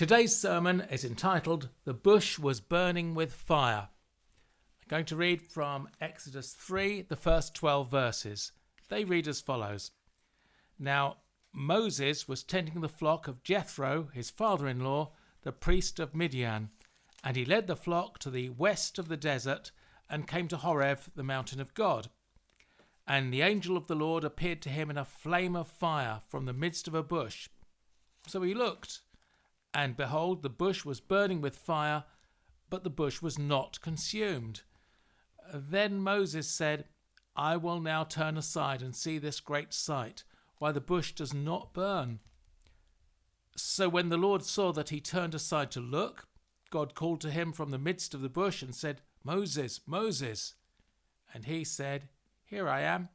Today's sermon is entitled, "The Bush Was Burning with Fire." I'm going to read from Exodus 3, the first 12 verses. They read as follows. Now, Moses was tending the flock of Jethro, his father-in-law, the priest of Midian, and he led the flock to the west of the desert and came to Horeb, the mountain of God. And the angel of the Lord appeared to him in a flame of fire from the midst of a bush. So he looked, and behold, the bush was burning with fire, but the bush was not consumed. Then Moses said, I will now turn aside and see this great sight, why the bush does not burn. So when the Lord saw that he turned aside to look, God called to him from the midst of the bush and said, Moses, Moses. And he said, Here I am.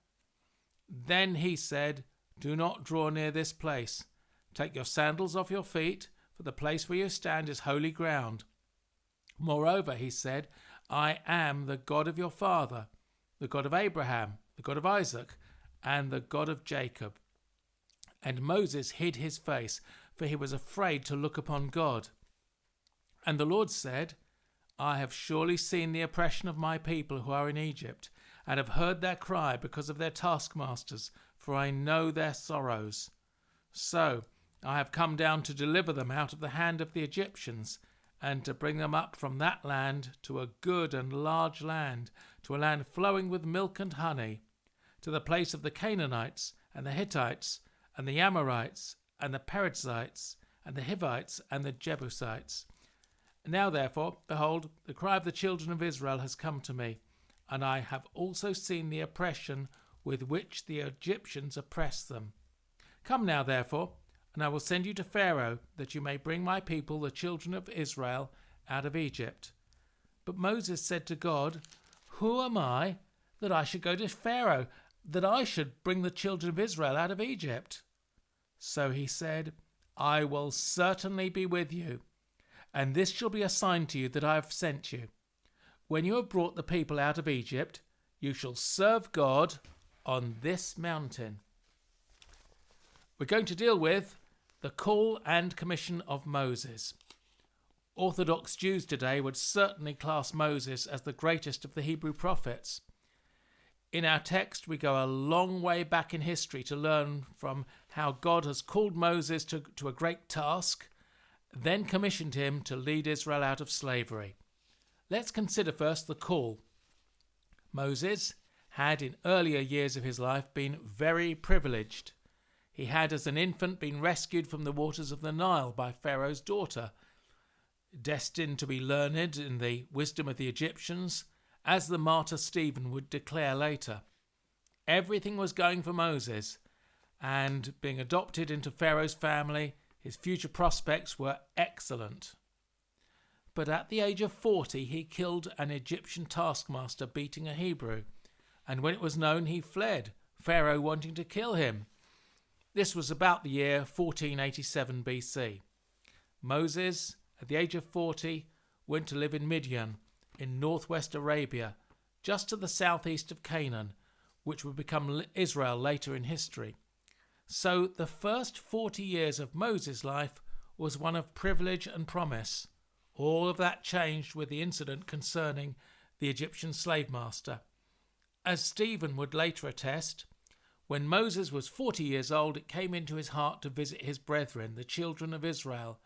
Then he said, Do not draw near this place. Take your sandals off your feet, for the place where you stand is holy ground. Moreover, he said, I am the God of your father, the God of Abraham, the God of Isaac, and the God of Jacob. And Moses hid his face, for he was afraid to look upon God. And the Lord said, I have surely seen the oppression of my people who are in Egypt, and have heard their cry because of their taskmasters, for I know their sorrows. So I have come down to deliver them out of the hand of the Egyptians, and to bring them up from that land to a good and large land, to a land flowing with milk and honey, to the place of the Canaanites, and the Hittites, and the Amorites, and the Perizzites, and the Hivites, and the Jebusites. Now therefore, behold, the cry of the children of Israel has come to me, and I have also seen the oppression with which the Egyptians oppress them. Come now therefore, and I will send you to Pharaoh, that you may bring my people, the children of Israel, out of Egypt. But Moses said to God, Who am I, that I should go to Pharaoh, that I should bring the children of Israel out of Egypt? So he said, I will certainly be with you, and this shall be a sign to you that I have sent you. When you have brought the people out of Egypt, you shall serve God on this mountain. We're going to deal with the call and commission of Moses. Orthodox Jews today would certainly class Moses as the greatest of the Hebrew prophets. In our text, we go a long way back in history to learn from how God has called Moses to a great task, then commissioned him to lead Israel out of slavery. Let's consider first the call. Moses had in earlier years of his life been very privileged. He had as an infant been rescued from the waters of the Nile by Pharaoh's daughter, destined to be learned in the wisdom of the Egyptians, as the martyr Stephen would declare later. Everything was going for Moses, and being adopted into Pharaoh's family, his future prospects were excellent. But at the age of 40, he killed an Egyptian taskmaster beating a Hebrew, and when it was known, he fled, Pharaoh wanting to kill him. This was about the year 1487 BC. Moses, at the age of 40, went to live in Midian, in northwest Arabia, just to the southeast of Canaan, which would become Israel later in history. So the first 40 years of Moses' life was one of privilege and promise. All of that changed with the incident concerning the Egyptian slave master. As Stephen would later attest, when Moses was 40 years old, it came into his heart to visit his brethren, the children of Israel,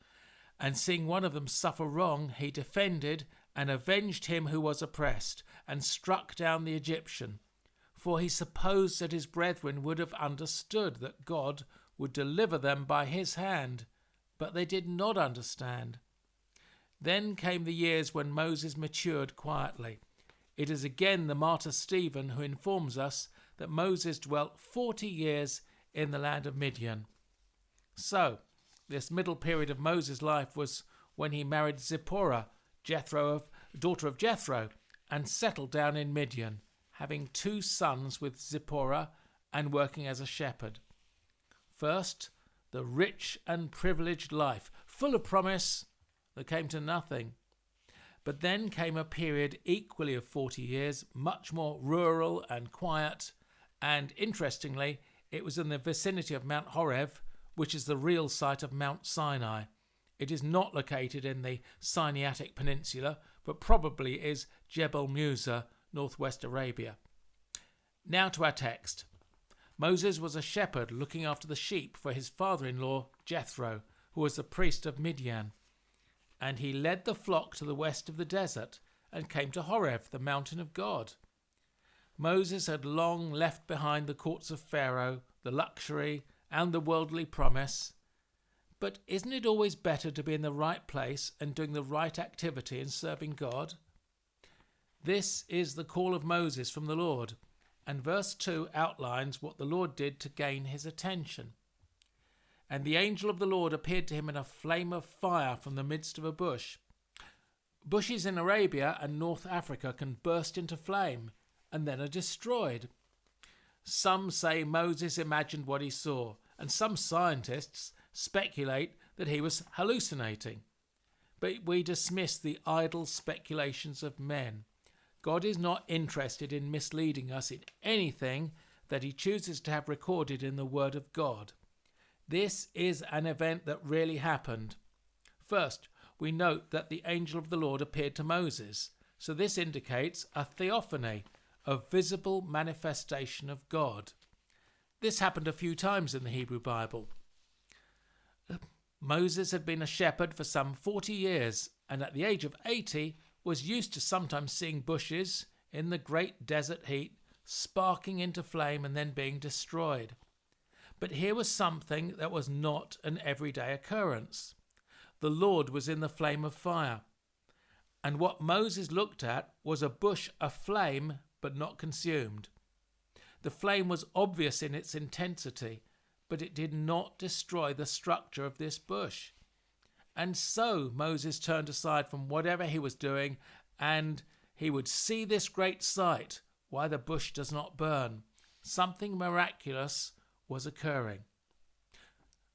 and seeing one of them suffer wrong, he defended and avenged him who was oppressed, and struck down the Egyptian. For he supposed that his brethren would have understood that God would deliver them by his hand, but they did not understand. Then came the years when Moses matured quietly. It is again the martyr Stephen who informs us that Moses dwelt 40 years in the land of Midian. So, this middle period of Moses' life was when he married Zipporah, daughter of Jethro, and settled down in Midian, having 2 sons with Zipporah and working as a shepherd. First, the rich and privileged life, full of promise, that came to nothing. But then came a period equally of 40 years, much more rural and quiet, and interestingly, it was in the vicinity of Mount Horeb, which is the real site of Mount Sinai. It is not located in the Sinaitic Peninsula, but probably is Jebel Musa, northwest Arabia. Now to our text. Moses was a shepherd looking after the sheep for his father-in-law Jethro, who was the priest of Midian. And he led the flock to the west of the desert and came to Horeb, the mountain of God. Moses had long left behind the courts of Pharaoh, the luxury and the worldly promise. But isn't it always better to be in the right place and doing the right activity and serving God? This is the call of Moses from the Lord, and verse 2 outlines what the Lord did to gain his attention. And the angel of the Lord appeared to him in a flame of fire from the midst of a bush. Bushes in Arabia and North Africa can burst into flame and then are destroyed. Some say Moses imagined what he saw, and some scientists speculate that he was hallucinating. But we dismiss the idle speculations of men. God is not interested in misleading us in anything that he chooses to have recorded in the Word of God. This is an event that really happened. First, we note that the angel of the Lord appeared to Moses, so this indicates a theophany, a visible manifestation of God. This happened a few times in the Hebrew Bible. Moses had been a shepherd for some 40 years, and at the age of 80 was used to sometimes seeing bushes in the great desert heat sparking into flame and then being destroyed. But here was something that was not an everyday occurrence. The Lord was in the flame of fire, and what Moses looked at was a bush aflame but not consumed. The flame was obvious in its intensity, but it did not destroy the structure of this bush. And so Moses turned aside from whatever he was doing, and he would see this great sight, why the bush does not burn. Something miraculous was occurring.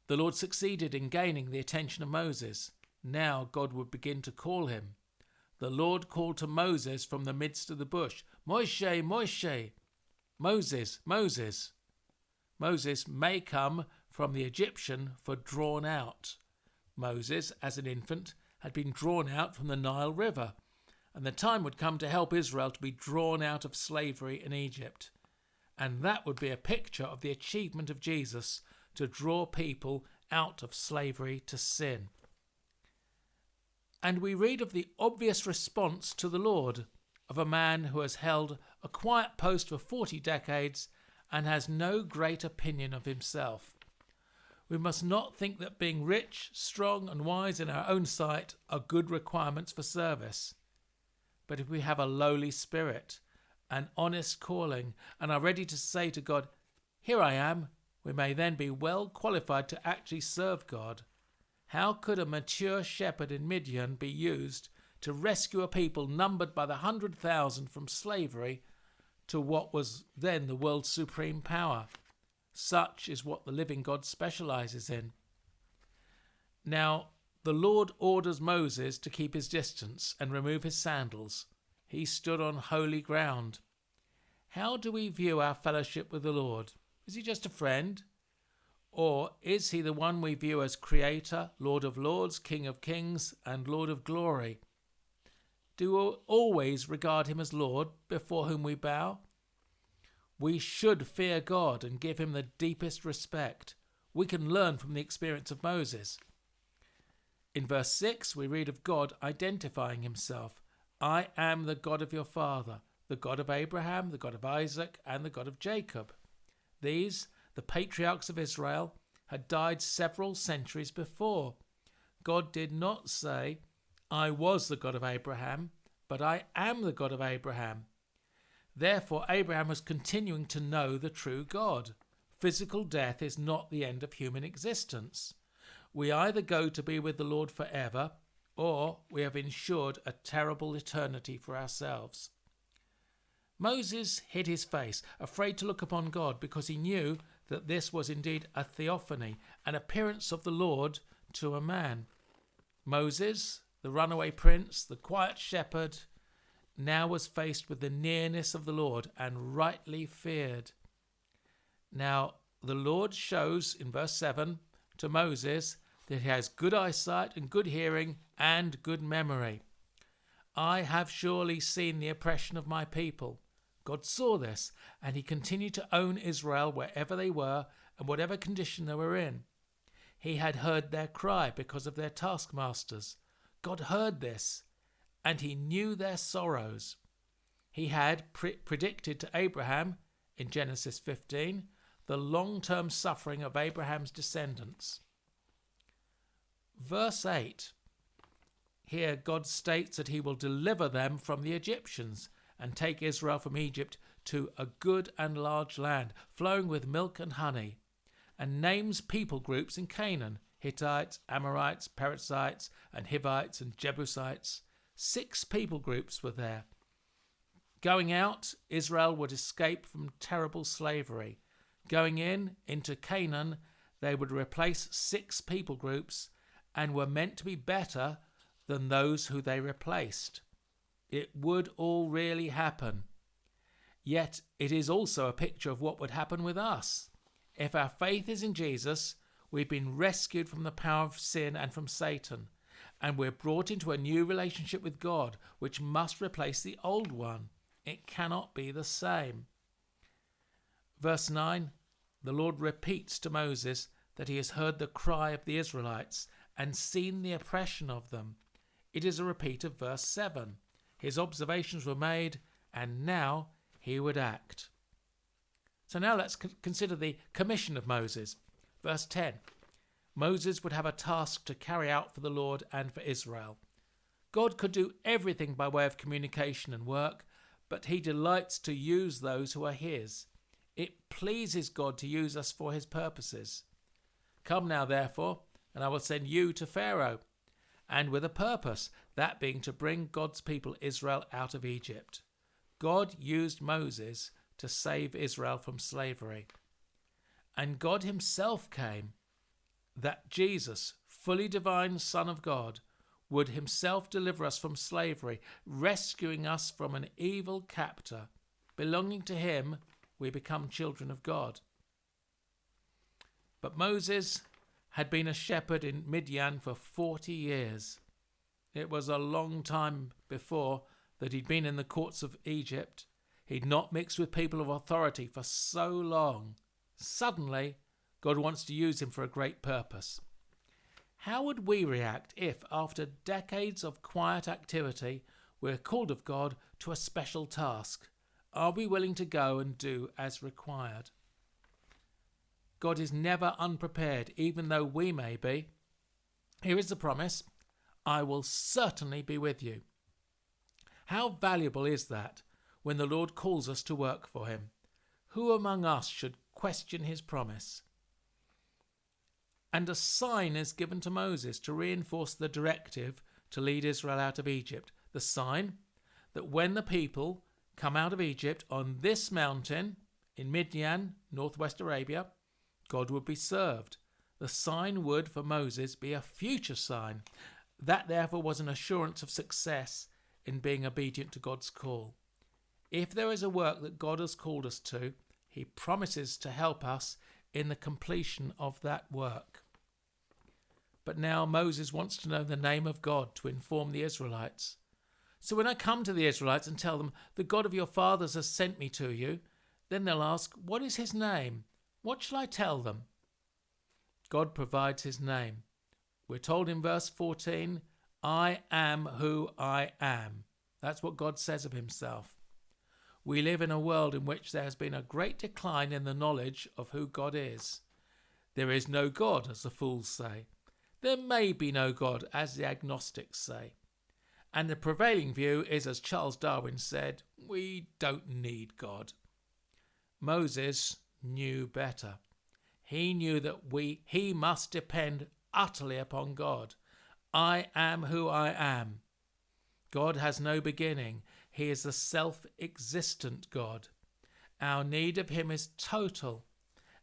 The Lord succeeded in gaining the attention of Moses. Now God would begin to call him. The Lord called to Moses from the midst of the bush, Moshe, Moshe, Moses, Moses. Moses may come from the Egyptian for drawn out. Moses, as an infant, had been drawn out from the Nile River, and the time would come to help Israel to be drawn out of slavery in Egypt. And that would be a picture of the achievement of Jesus to draw people out of slavery to sin. And we read of the obvious response to the Lord of a man who has held a quiet post for 40 decades and has no great opinion of himself. We must not think that being rich, strong and wise in our own sight are good requirements for service. But if we have a lowly spirit, an honest calling, and are ready to say to God, "Here I am," we may then be well qualified to actually serve God. How could a mature shepherd in Midian be used to rescue a people numbered by the 100,000 from slavery to what was then the world's supreme power? Such is what the living God specializes in. Now, the Lord orders Moses to keep his distance and remove his sandals. He stood on holy ground. How do we view our fellowship with the Lord? Is he just a friend? Or is he the one we view as Creator, Lord of Lords, King of Kings, and Lord of Glory? Do we always regard him as Lord before whom we bow? We should fear God and give him the deepest respect. We can learn from the experience of Moses. In verse 6, we read of God identifying himself. I am the God of your father, the God of Abraham, the God of Isaac, and the God of Jacob. These, the patriarchs of Israel, had died several centuries before. God did not say, I was the God of Abraham, but I am the God of Abraham. Therefore, Abraham was continuing to know the true God. Physical death is not the end of human existence. We either go to be with the Lord forever, or we have ensured a terrible eternity for ourselves. Moses hid his face, afraid to look upon God, because he knew that this was indeed a theophany, an appearance of the Lord to a man. Moses, the runaway prince, the quiet shepherd, now was faced with the nearness of the Lord and rightly feared. Now, the Lord shows in verse 7 to Moses that he has good eyesight and good hearing and good memory. I have surely seen the oppression of my people. God saw this, and he continued to own Israel wherever they were and whatever condition they were in. He had heard their cry because of their taskmasters. God heard this, and he knew their sorrows. He had predicted to Abraham, in Genesis 15, the long-term suffering of Abraham's descendants. Verse 8. Here God states that he will deliver them from the Egyptians and take Israel from Egypt to a good and large land, flowing with milk and honey, and names people groups in Canaan: Hittites, Amorites, Perizzites, and Hivites, and Jebusites. 6 people groups were there. Going out, Israel would escape from terrible slavery. Going into Canaan, they would replace 6 people groups and were meant to be better than those who they replaced. It would all really happen. Yet it is also a picture of what would happen with us. If our faith is in Jesus, we've been rescued from the power of sin and from Satan, and we're brought into a new relationship with God, which must replace the old one. It cannot be the same. Verse 9, the Lord repeats to Moses that he has heard the cry of the Israelites and seen the oppression of them. It is a repeat of verse 7. His observations were made, and now he would act. So now let's consider the commission of Moses. Verse 10. Moses would have a task to carry out for the Lord and for Israel. God could do everything by way of communication and work, but he delights to use those who are his. It pleases God to use us for his purposes. Come now, therefore, and I will send you to Pharaoh, and with a purpose, that being to bring God's people Israel out of Egypt. God used Moses to save Israel from slavery. And God himself came, that Jesus, fully divine Son of God, would himself deliver us from slavery, rescuing us from an evil captor. Belonging to him, we become children of God. But Moses had been a shepherd in Midian for 40 years. It was a long time before that he'd been in the courts of Egypt. He'd not mixed with people of authority for so long. Suddenly, God wants to use him for a great purpose. How would we react if, after decades of quiet activity, we're called of God to a special task? Are we willing to go and do as required? God is never unprepared, even though we may be. Here is the promise: I will certainly be with you. How valuable is that when the Lord calls us to work for him? Who among us should question his promise? And a sign is given to Moses to reinforce the directive to lead Israel out of Egypt. The sign that when the people come out of Egypt on this mountain in Midian, northwest Arabia, God would be served. The sign would, for Moses, be a future sign. That, therefore, was an assurance of success in being obedient to God's call. If there is a work that God has called us to, he promises to help us in the completion of that work. But now Moses wants to know the name of God to inform the Israelites. So when I come to the Israelites and tell them, the God of your fathers has sent me to you, then they'll ask, what is his name? What shall I tell them? God provides his name. We're told in verse 14, I am who I am. That's what God says of himself. We live in a world in which there has been a great decline in the knowledge of who God is. There is no God, as the fools say. There may be no God, as the agnostics say. And the prevailing view is, as Charles Darwin said, we don't need God. Moses knew better. He knew that he must depend utterly upon God. I am who I am. God has no beginning. He is the self-existent God. Our need of him is total,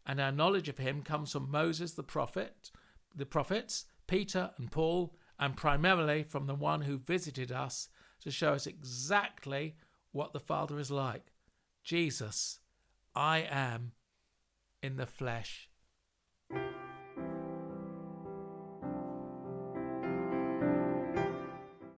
and our knowledge of him comes from Moses the prophets, Peter and Paul, and primarily from the one who visited us to show us exactly what the Father is like. Jesus, I am in the flesh.